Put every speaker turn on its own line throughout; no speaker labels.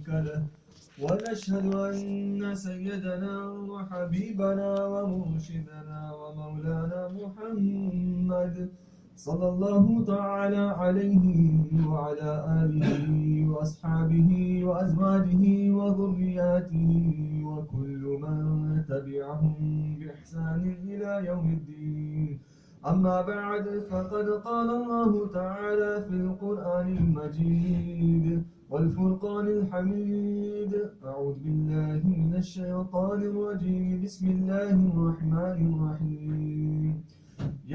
شريك له ونشهد أن سيدنا وحبيبنا ومرشدنا ومولانا محمد صلى الله تعالى عليه وعلى آله وأصحابه وأزواجه وذرياته وكل من تبعهم بإحسان إلى يوم الدين. أما بعد، فقد قال الله تعالى في القرآن المجيد والفرقان الحميد: أعوذ بالله من الشيطان الرجيم، بسم الله الرحمن الرحيم.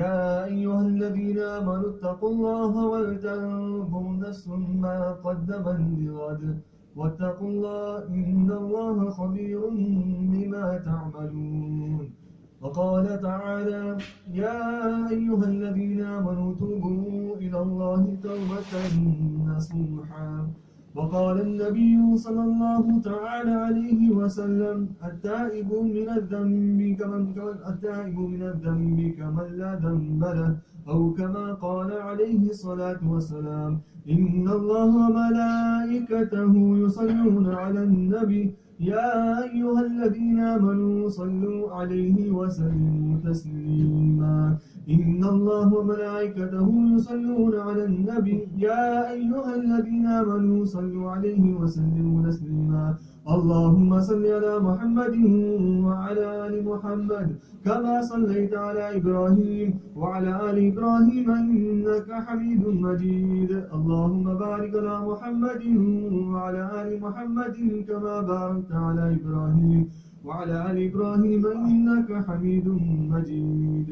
يا أيها الذين آمنوا اتقوا الله ولتنظر نفس ما قدمت لغد واتقوا الله إن الله خبير بما تعملون. وقال تعالى: يا أيها الذين آمنوا توبوا إلى الله توبة نصوحا. وقال النبي صلى الله تعالى عليه وسلم: التائب من الذنب كمن لا ذنب له، أو كما قال عليه الصلاة والسلام: إن الله وملائكته يصلون على النبي يا أيها الذين آمنوا صلوا عليه وسلموا تسليما. إن الله وملائكته يصلون على النبي يا أيها الذين آمنوا صلوا عليه وسلموا تسليما. اللهم صل على محمد وعلى آل محمد كما صليت على إبراهيم وعلى آل إبراهيم إنك حميد مجيد. اللهم بارك على محمد وعلى آل محمد كما باركت على إبراهيم وعلى آل إبراهيم إنك حميد مجيد.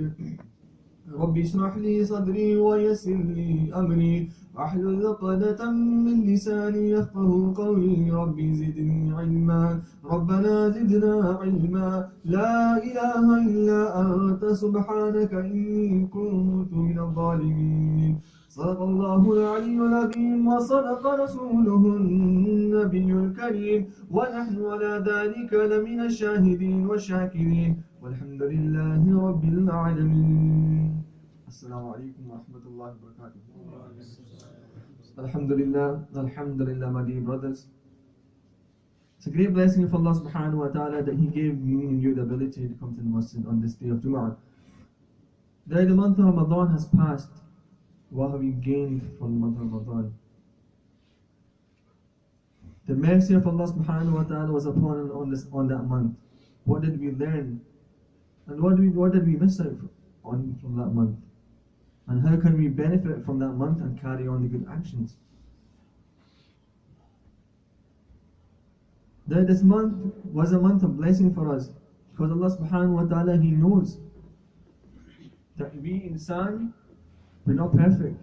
رب اشرح لي صدري ويسر لي أمري واحلل عقدة من لساني يفقه قولي. ربي زدني علما، ربنا زدنا علما. لا إله إلا أنت سبحانك إني كنت من الظالمين. صدق الله العلي العظيم وصدق رسوله النبي الكريم، ونحن على ذلك لمن الشاهدين والشاكرين، والحمد لله رب العالمين. السلام عليكم ورحمة الله وبركاته. Alhamdulillah, my dear brothers. It's a great blessing of Allah subhanahu wa ta'ala that He gave me and you the ability to come to the masjid on this day of Jum'ah. The month of Ramadan has passed. What have we gained from the month of Ramadan? The mercy of Allah subhanahu wa ta'ala was upon on that month. What did we learn? And what did we miss out from that month? And how can we benefit from that month and carry on the good actions? This month was a month of blessing for us, because Allah subhanahu wa ta'ala, He knows that we insan, we're not perfect,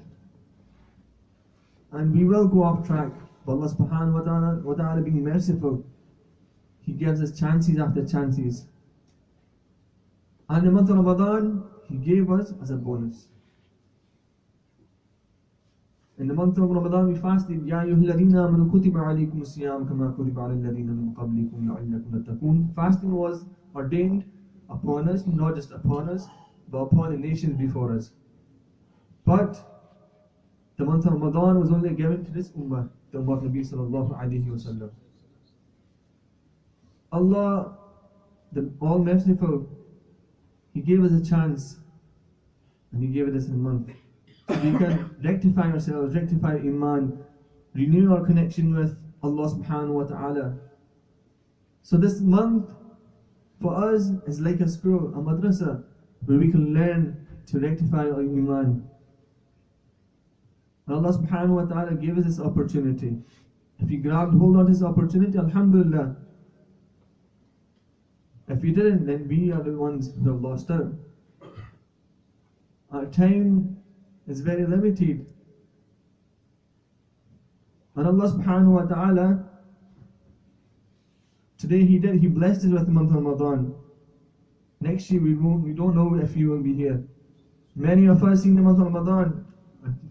and we will go off track. But Allah subhanahu wa ta'ala being merciful, He gives us chances after chances. And the month of Ramadan, He gave us as a bonus. In the month of Ramadan we fasted. Ya ayyuhalladhina amanu kutiba alaykum as-siyam kama kutiba ala alladhina min qablikum la'allakum tattaqun. Fasting was ordained upon us, not just upon us, but upon the nations before us. But the month of Ramadan was only given to this ummah, the ummah of Nabi sallallahu alayhi wa sallam. Allah, the All Merciful, He gave us a chance, and He gave us a month. So we can rectify ourselves, rectify Iman, renew our connection with Allah subhanahu wa ta'ala. So this month for us is like a school, a madrasa, where we can learn to rectify our Iman. And Allah subhanahu wa ta'ala gave us this opportunity. If we grabbed hold of this opportunity, alhamdulillah. If we didn't, then we are the ones who have lost out. Our time is very limited. And Allah subhanahu wa ta'ala, today He blessed us with the month of Ramadan. Next year we don't know if we will be here. Many of us in the month of Ramadan,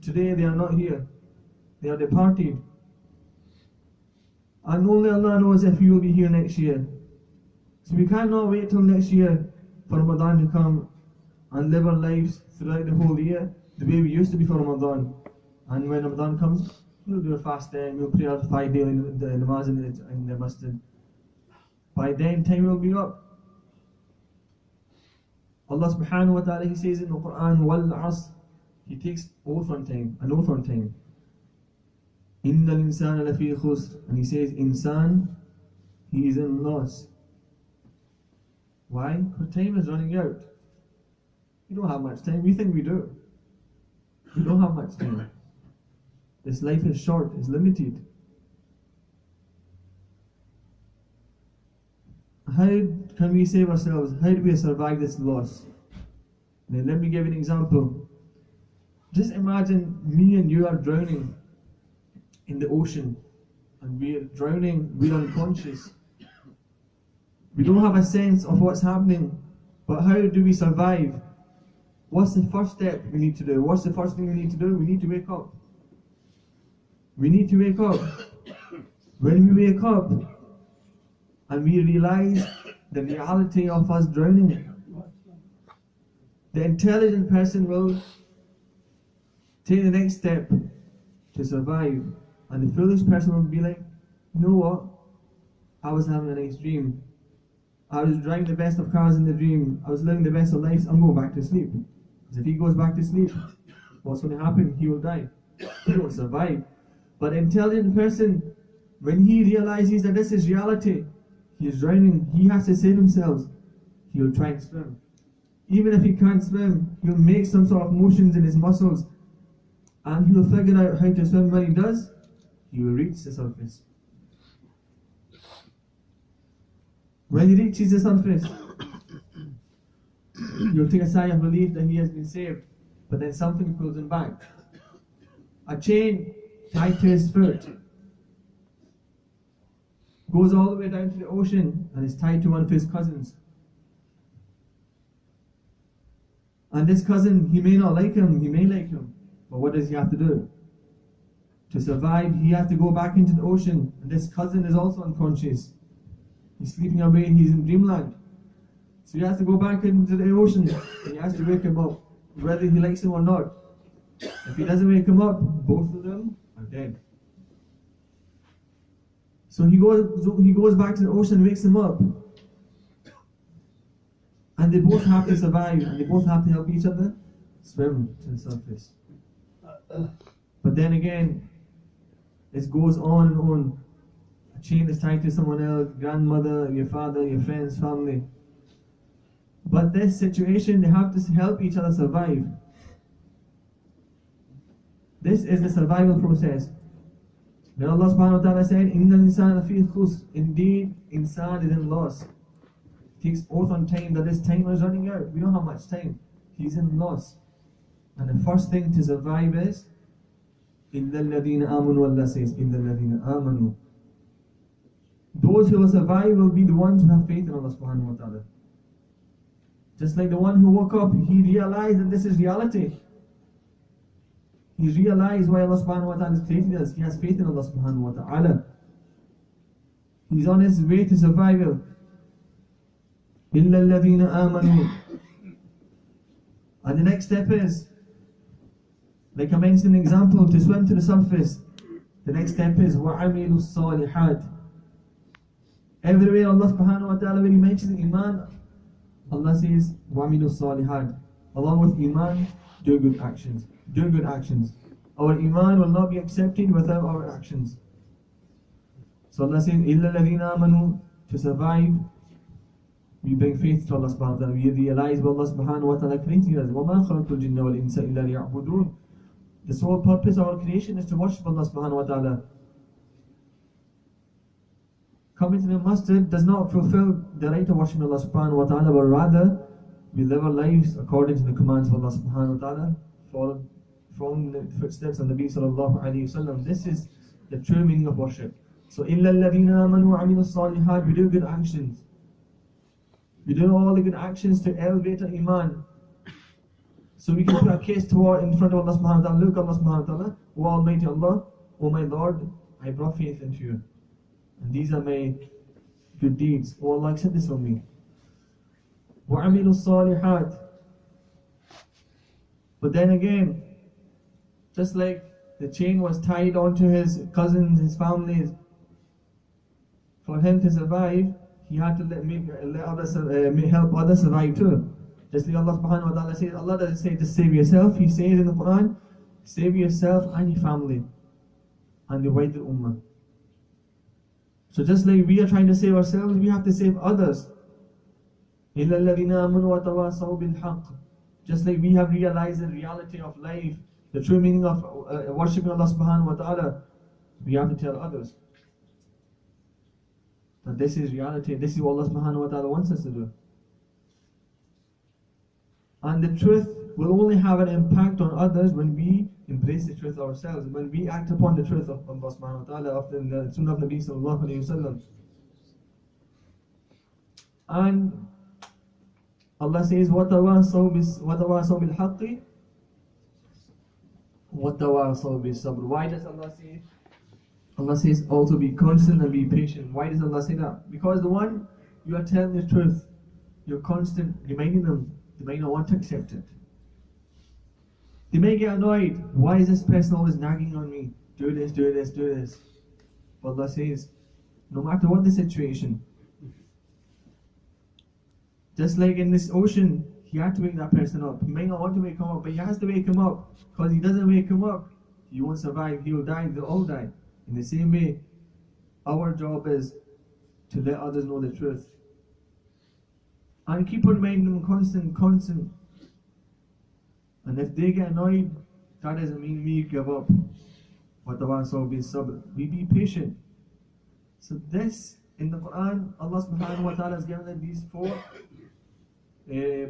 today they are not here. They are departed. And only Allah knows if we will be here next year. So we cannot wait till next year for Ramadan to come and live our lives throughout the whole year the way we used to before Ramadan. And when Ramadan comes, we'll do a fast then, we'll pray out 5 daily the namaz in the masjid. By then, time will be up. Allah subhanahu wa ta'ala, He says in the Quran, wal asr, He takes oath on time, an oath on time. Innal insana lafi khusr, and He says, insan, he is in loss. Why? Because time is running out. We don't have much time. We think we do. We don't have much time. This life is short, it's limited. How can we save ourselves? How do we survive this loss? Now let me give you an example. Just imagine me and you are drowning in the ocean, and we are drowning, we're unconscious. We don't have a sense of what's happening, but how do we survive? What's the first step we need to do? What's the first thing we need to do? We need to wake up. We need to wake up. When we wake up and we realize the reality of us drowning, the intelligent person will take the next step to survive, and the foolish person will be like, you know what? I was having a nice dream. I was driving the best of cars in the dream. I was living the best of lives. I'm going back to sleep. Because if he goes back to sleep, what's going to happen? He will die. He won't survive. But an intelligent person, when he realizes that this is reality, he is drowning, he has to save himself, he will try and swim. Even if he can't swim, he'll make some sort of motions in his muscles, and he will figure out how to swim. When he does, he will reach the surface. When he reaches the surface, he'll take a sigh of relief that he has been saved, but then something pulls him back. A chain tied to his foot goes all the way down to the ocean and is tied to one of his cousins. And this cousin, he may not like him, he may like him, but what does he have to do? To survive, he has to go back into the ocean, and this cousin is also unconscious. He's sleeping away, he's in dreamland. So he has to go back into the ocean, and he has to wake him up, whether he likes him or not. If he doesn't wake him up, both of them are dead. So he goes back to the ocean, wakes him up, and they both have to survive, and they both have to help each other swim to the surface. But then again, it goes on and on. A chain is tied to someone else, grandmother, your father, your friends, family. But this situation, they have to help each other survive. This is the survival process. Then Allah subhanahu wa ta'ala said, Inna al-insana fi khusr. Indeed, insan is in loss. He takes oath on time that his time is running out. We don't have much time. He's in loss. And the first thing to survive is Illa alladhina amanu. Allah says, Illa alladhina amanu. Those who will survive will be the ones who have faith in Allah subhanahu wa ta'ala. Just like the one who woke up, he realized that this is reality. He realized why Allah subhanahu wa ta'ala has created us. He has faith in Allah subhanahu wa ta'ala. He's on his way to survival. Illa alladhina amanu. And the next step is, like I mentioned an example, to swim to the surface. The next step is وَعَمِلُوا الصَّالِحَاتِ. Everywhere Allah subhanahu wa ta'ala, when He mentions Iman, Allah says وَعَمِلُوا الصَّالِحَاتِ. Along with Iman, do good actions. Do good actions. Our Iman will not be accepted without our actions. So Allah says, إِلَّا الَّذِينَ آمَنُوا. To survive, we bring faith to Allah subhanahu wa ta'ala. We realize what Allah subhanahu wa ta'ala created us. وَمَا خَلَقْتُ الْجِنَّ وَالْإِنسَ إِلَّا لِيَعْبُدُونَ. The sole purpose of our creation is to worship Allah subhanahu wa ta'ala. Coming to the masjid does not fulfill the right of worshiping Allah subhanahu wa ta'ala, but rather we live our lives according to the commands of Allah subhanahu wa ta'ala, following the footsteps of Nabi sallallahu alayhi wa sallam. This is the true meaning of worship. So, إِلَّا الَّذِينَ آمَنُوا وَعَمِلُوا الصَّالِحَاتِ. We do good actions. We do all the good actions to elevate our Iman. So we can put our case in front of Allah subhanahu wa ta'ala. Look, Allah subhanahu wa ta'ala, O Almighty Allah, O my Lord, I brought faith into you. And these are my good deeds. O Allah, accept this from me. وَعَمِلُوا الصَّالِحَاتِ. But then again, just like the chain was tied onto his cousins, his families. For him to survive, he had to let others help others survive too. Just like Allah subhanahu wa ta'ala says, Allah doesn't say just save yourself. He says in the Quran, save yourself and your family and the wider ummah. So just like we are trying to save ourselves, we have to save others. إِلَّا الَّذِينَ آمَنُوا وَتَوَاصَوْا بِالْحَقِّ. Just like we have realized the reality of life, the true meaning of worshipping Allah subhanahu wa ta'ala, we have to tell others that this is reality, this is what Allah subhanahu wa ta'ala wants us to do. And the truth will only have an impact on others when we embrace the truth ourselves, when we act upon the truth of Allah subhanahu wa ta'ala, of the sunnah of Nabi sallallahu alayhi wa sallam. And Allah says, وَتَوَاصَوْا بِالْحَقِّ وَتَوَاصَوْا بِالصَّبْرِ. Why does Allah say? Allah says also be constant and be patient. Why does Allah say that? Because the one you are telling the truth, you're constant reminding them, they might not want to accept it. They may get annoyed. Why is this person always nagging on me? Do this, do this, do this. But Allah says, no matter what the situation, just like in this ocean, he had to wake that person up. He may not want to wake him up, but he has to wake him up. Because he doesn't wake him up, he won't survive, he will die, they'll all die. In the same way, our job is to let others know the truth. And keep on reminding them constant. And if they get annoyed, that doesn't mean we give up. We be patient. So this, in the Quran, Allah subhanahu wa ta'ala has given us these 4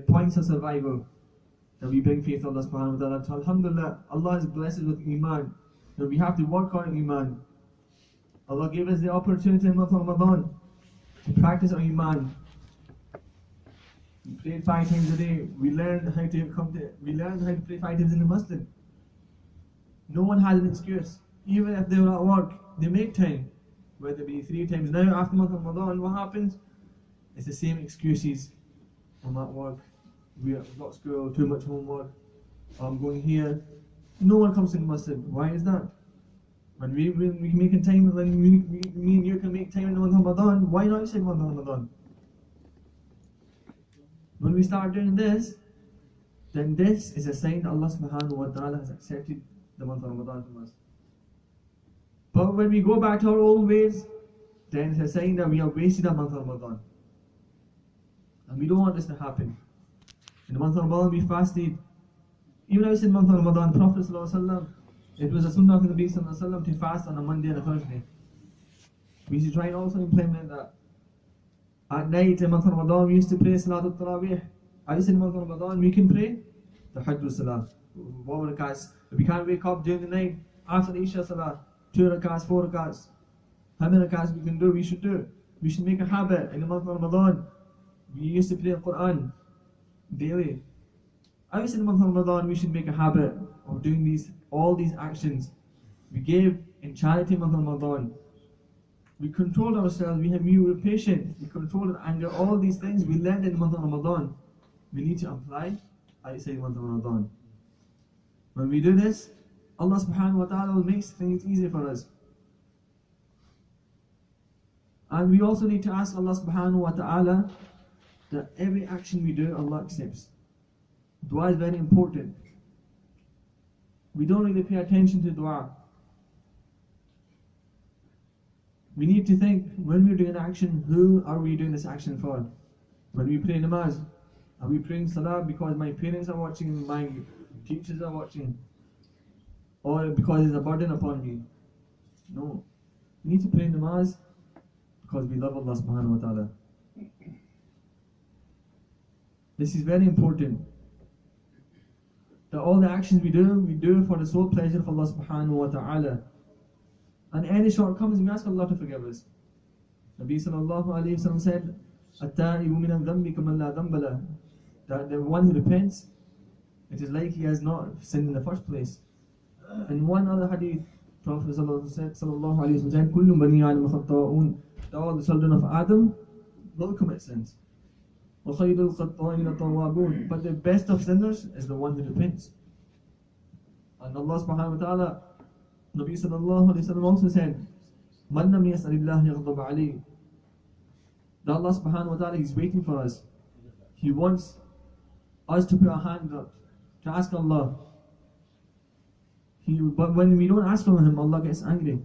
points of survival. That we bring faith to Allah subhanahu wa ta'ala. Alhamdulillah, Allah has blessed us with Iman. That we have to work on Iman. Allah gave us the opportunity in Ramadan to practice our Iman. We prayed 5 times a day. We learned how to pray 5 times in the masjid. No one has an excuse. Even if they were at work, they make time. Whether it be 3 times. Now after Ramadan, what happens? It's the same excuses. I'm at work. We've got school, too much homework. I'm going here. No one comes to the masjid. Why is that? When we can make time, when me and you can make time in the month of Ramadan, why not say month of Ramadan? When we start doing this, then this is a sign that Allah subhanahu wa ta'ala has accepted the month of Ramadan from us. But when we go back to our old ways, then it's a sign that we have wasted a month of Ramadan. And we don't want this to happen. In the month of Ramadan we fasted. Even outside the month of Ramadan, Prophet sallallahu alaihi wasallam, it was a sunnah of the Nabi sallallahu alaihi wasallam to fast on a Monday and a Thursday. We should try and also implement that. At night in the month of Ramadan we used to pray Salatul Taraweeh. Outside the month of Ramadan we can pray the Hajj Salah. If we can't wake up during the night after the Isha Salah, 2 rakats, 4 rakats, how many rakats we can do, we should do. We should make a habit. In the month of Ramadan we used to pray the Quran daily. Outside the month of Ramadan we should make a habit of doing all these actions. We gave in charity in the month of Ramadan. We controlled ourselves, we were patient, we controlled anger, all these things we learned in the month of Ramadan. We need to apply outside the month of Ramadan. When we do this, Allah subhanahu wa ta'ala will make things easy for us. And we also need to ask Allah subhanahu wa ta'ala that every action we do, Allah accepts. Dua is very important. We don't really pay attention to dua. We need to think, when we're doing an action, who are we doing this action for? When we pray namaz, are we praying salah because my parents are watching, my teachers are watching, or because it's a burden upon me? No. We need to pray namaz because we love Allah subhanahu wa ta'ala. This is very important. That all the actions we do for the sole pleasure of Allah subhanahu wa ta'ala. And any shortcomings, we ask Allah to forgive us. Nabi sallallahu alayhi wa sallam said, attained مِنَ الذَّنْبِ كَمَنْ لَا ذَنْبَ لَهُ. That the one who repents, it is like he has not sinned in the first place. In one other hadith, Prophet sallallahu alayhi wa sallam said, كُلُّ بَنِي عَلَمَ خَطَّاءٌ. That all the children of Adam will commit sins. وَخَيْرُ الْخَطَّائِينَ التَّوَّابُونَ. But the best of sinners is the one who repents. And Allah subhanahu wa ta'ala Nabi sallallahu alayhi wa sallam also said, Man lam yas'alillah yaghdab alayh. That Allah subhanahu wa ta'ala is waiting for us. He wants us to put our hands up, to ask Allah. But when we don't ask from Him, Allah gets angry.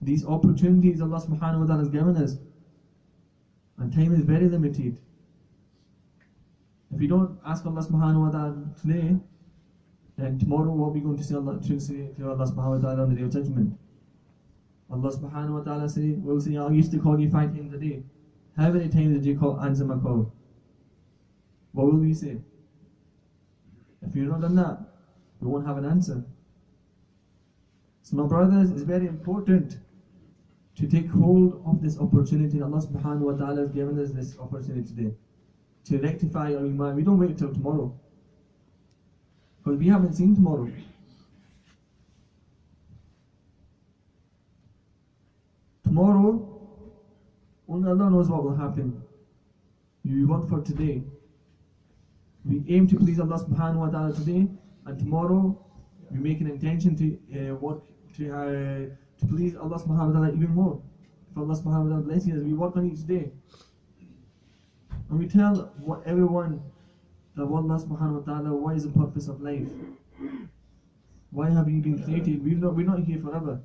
These opportunities Allah subhanahu wa ta'ala has given us, and time is very limited. If we don't ask Allah subhanahu wa ta'ala today, then tomorrow what are we going to say to Allah subhanahu wa ta'ala on the day of judgment? Allah subhanahu wa ta'ala will say, I used to call you 5 times a day. How many times did you answer my call? What will we say? If you've not done that, we won't have an answer. So my brothers, it's very important to take hold of this opportunity. Allah subhanahu wa ta'ala has given us this opportunity today to rectify our iman. We don't wait till tomorrow, because we haven't seen tomorrow. Tomorrow, only Allah knows what will happen. We work for today. We aim to please Allah subhanahu wa ta'ala today, and tomorrow we make an intention to work to please Allah subhanahu wa ta'ala even more. If Allah subhanahu wa ta'ala blesses us, we work on each day. And we tell everyone that Allah subhanahu wa ta'ala, what is the purpose of life? Why have you been created? We're not here forever.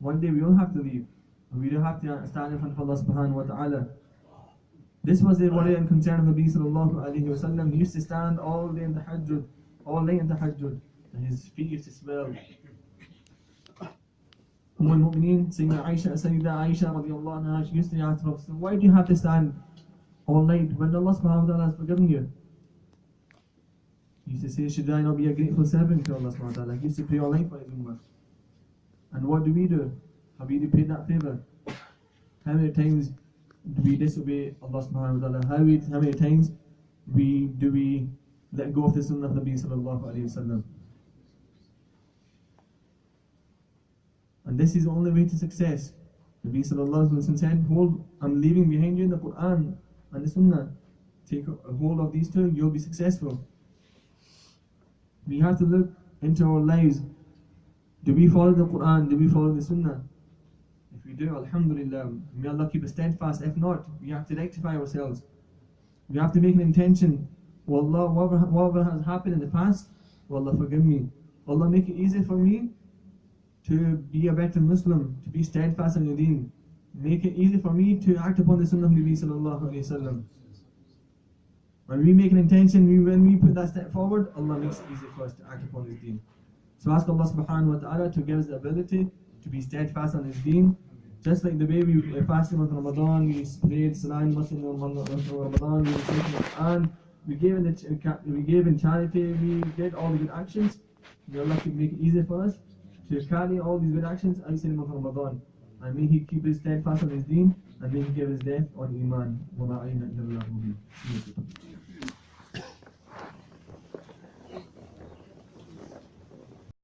One day we will have to leave, and we don't have to stand in front of Allah subhanahu wa ta'ala. This was the worry and concern of Nabi sallallahu alayhi wa sallam. He used to stand all day in the tahajjud, all night in the tahajjud, and his feet used to swell. Mu'mineen, Sayyida Aisha radiallahu anha, she used to ask the Prophet, why do you have to stand all night when Allah subhanahu wa ta'ala has forgiven you? He used to say, should I not be a grateful servant to Allah subhanahu wa ta'ala? He used to pray all night for his ummah. And what do? Have we repaid that favour? How many times do we disobey Allah subhanahu wa ta'ala? How many times do we let go of the sunnah of Nabi sallallahu alayhi wa sallam? And this is the only way to success. Nabi sallallahu alayhi wa sallam said, I'm leaving behind you the Quran and the sunnah. Take a hold of these two, you'll be successful. We have to look into our lives. Do we follow the Quran? Do we follow the sunnah? If we do, alhamdulillah, may Allah keep us steadfast. If not, we have to rectify ourselves. We have to make an intention. Wallah, whatever has happened in the past, Wallah forgive me. Allah make it easy for me to be a better Muslim, to be steadfast in your deen. Make it easy for me to act upon the sunnah of Nabi sallallahu alayhi wa sallam. When we make an intention, when we put that step forward, Allah makes it easy for us to act upon His deen. So ask Allah subhanahu wa ta'ala to give us the ability to be steadfast on His deen. Just like the way we fasted with Ramadhaan, we prayed Salah in Masjid Ramadhaan, we recited the Quran, we gave in charity, we did all the good actions. May Allah make it easy for us to carry all these good actions outside of Ramadhaan. And may He keep us steadfast on His deen, and may He give us death on Iman.